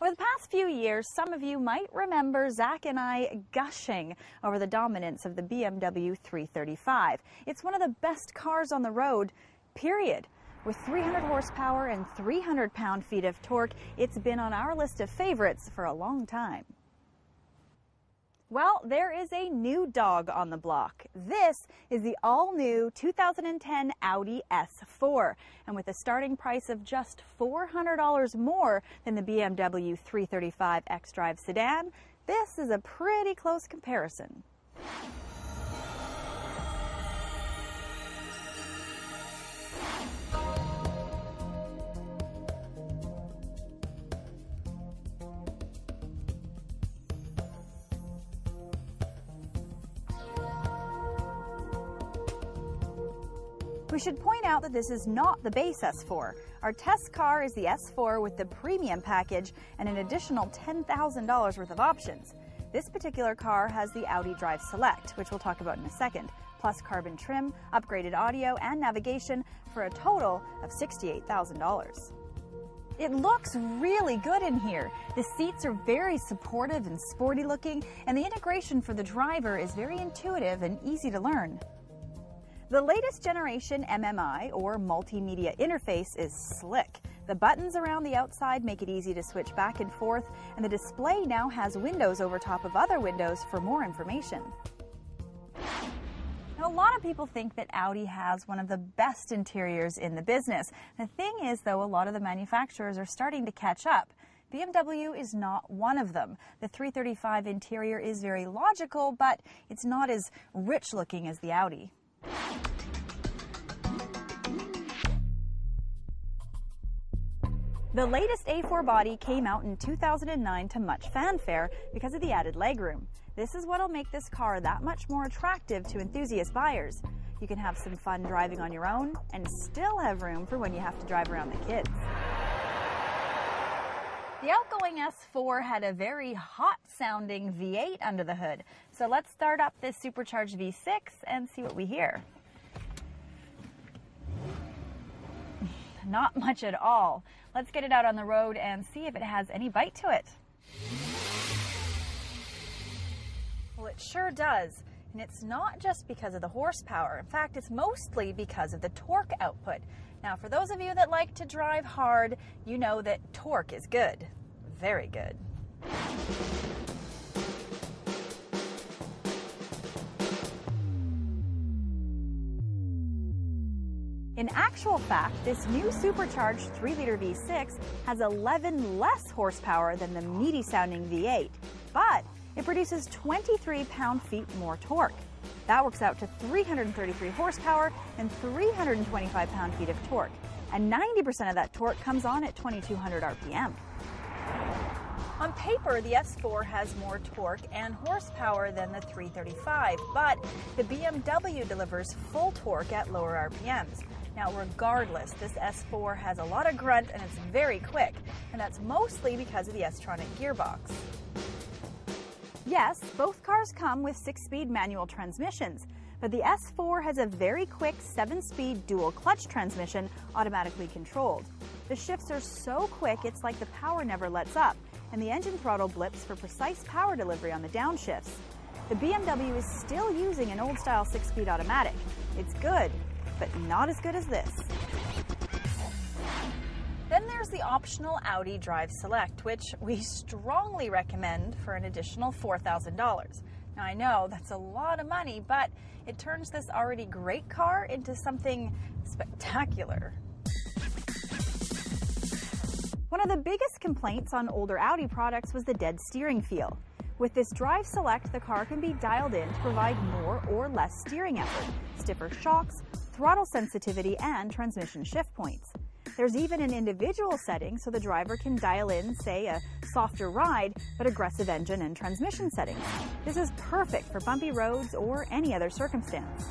Over the past few years, some of you might remember Zach and I gushing over the dominance of the BMW 335. It's one of the best cars on the road, period. With 300 horsepower and 300 pound-feet of torque, it's been on our list of favorites for a long time. Well, there is a new dog on the block. This is the all-new 2010 Audi S4. And with a starting price of just $400 more than the BMW 335 xDrive sedan, this is a pretty close comparison. We should point out that this is not the base S4. Our test car is the S4 with the premium package and an additional $10,000 worth of options. This particular car has the Audi Drive Select, which we'll talk about in a second, plus carbon trim, upgraded audio, and navigation for a total of $68,000. It looks really good in here. The seats are very supportive and sporty looking, and the integration for the driver is very intuitive and easy to learn. The latest generation MMI, or multimedia interface, is slick. The buttons around the outside make it easy to switch back and forth, and the display now has windows over top of other windows for more information. Now, a lot of people think that Audi has one of the best interiors in the business. The thing is, though, a lot of the manufacturers are starting to catch up. BMW is not one of them. The 335 interior is very logical, but it's not as rich looking as the Audi. The latest A4 body came out in 2009 to much fanfare because of the added legroom. This is what will make this car that much more attractive to enthusiast buyers. You can have some fun driving on your own and still have room for when you have to drive around the kids. The outgoing S4 had a very hot-sounding V8 under the hood. So let's start up this supercharged V6 and see what we hear. Not much at all. Let's get it out on the road and see if it has any bite to it. Well, it sure does. And it's not just because of the horsepower. In fact, it's mostly because of the torque output. Now, for those of you that like to drive hard, you know that torque is good. Very good. In actual fact, this new supercharged 3-liter V6 has 11 less horsepower than the meaty-sounding V8, but it produces 23 pound-feet more torque. That works out to 333 horsepower and 325 pound-feet of torque, and 90% of that torque comes on at 2200 RPM. On paper, the S4 has more torque and horsepower than the 335, but the BMW delivers full torque at lower RPMs. Now, regardless, this S4 has a lot of grunt and it's very quick, and that's mostly because of the S-tronic gearbox. Yes, both cars come with 6-speed manual transmissions, but the S4 has a very quick 7-speed dual clutch transmission automatically controlled. The shifts are so quick it's like the power never lets up, and the engine throttle blips for precise power delivery on the downshifts. The BMW is still using an old-style 6-speed automatic. It's good, but not as good as this. Then there's the optional Audi Drive Select, which we strongly recommend for an additional $4,000. Now, I know that's a lot of money, but it turns this already great car into something spectacular. One of the biggest complaints on older Audi products was the dead steering feel. With this Drive Select, the car can be dialed in to provide more or less steering effort, stiffer shocks, throttle sensitivity, and transmission shift points. There's even an individual setting so the driver can dial in, say, a softer ride, but aggressive engine and transmission settings. This is perfect for bumpy roads or any other circumstance.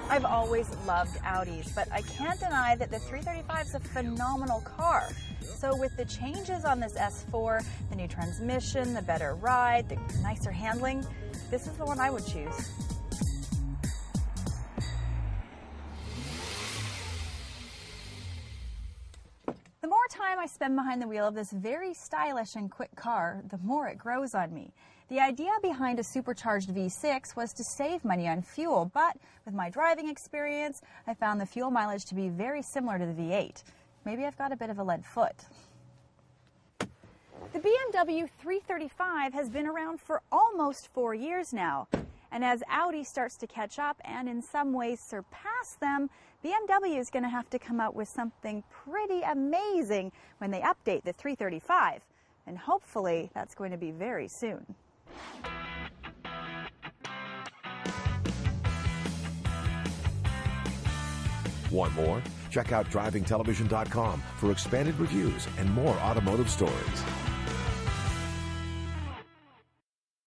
I've always loved Audis, but I can't deny that the 335 is a phenomenal car. So with the changes on this S4, the new transmission, the better ride, the nicer handling, this is the one I would choose. time I spend behind the wheel of this very stylish and quick car, the more it grows on me. The idea behind a supercharged V6 was to save money on fuel, but with my driving experience, I found the fuel mileage to be very similar to the V8. Maybe I've got a bit of a lead foot. The BMW 335 has been around for almost 4 years now, and as Audi starts to catch up and in some ways surpass them, BMW is going to have to come out with something pretty amazing when they update the 335, and hopefully that's going to be very soon. Want more? Check out drivingtelevision.com for expanded reviews and more automotive stories.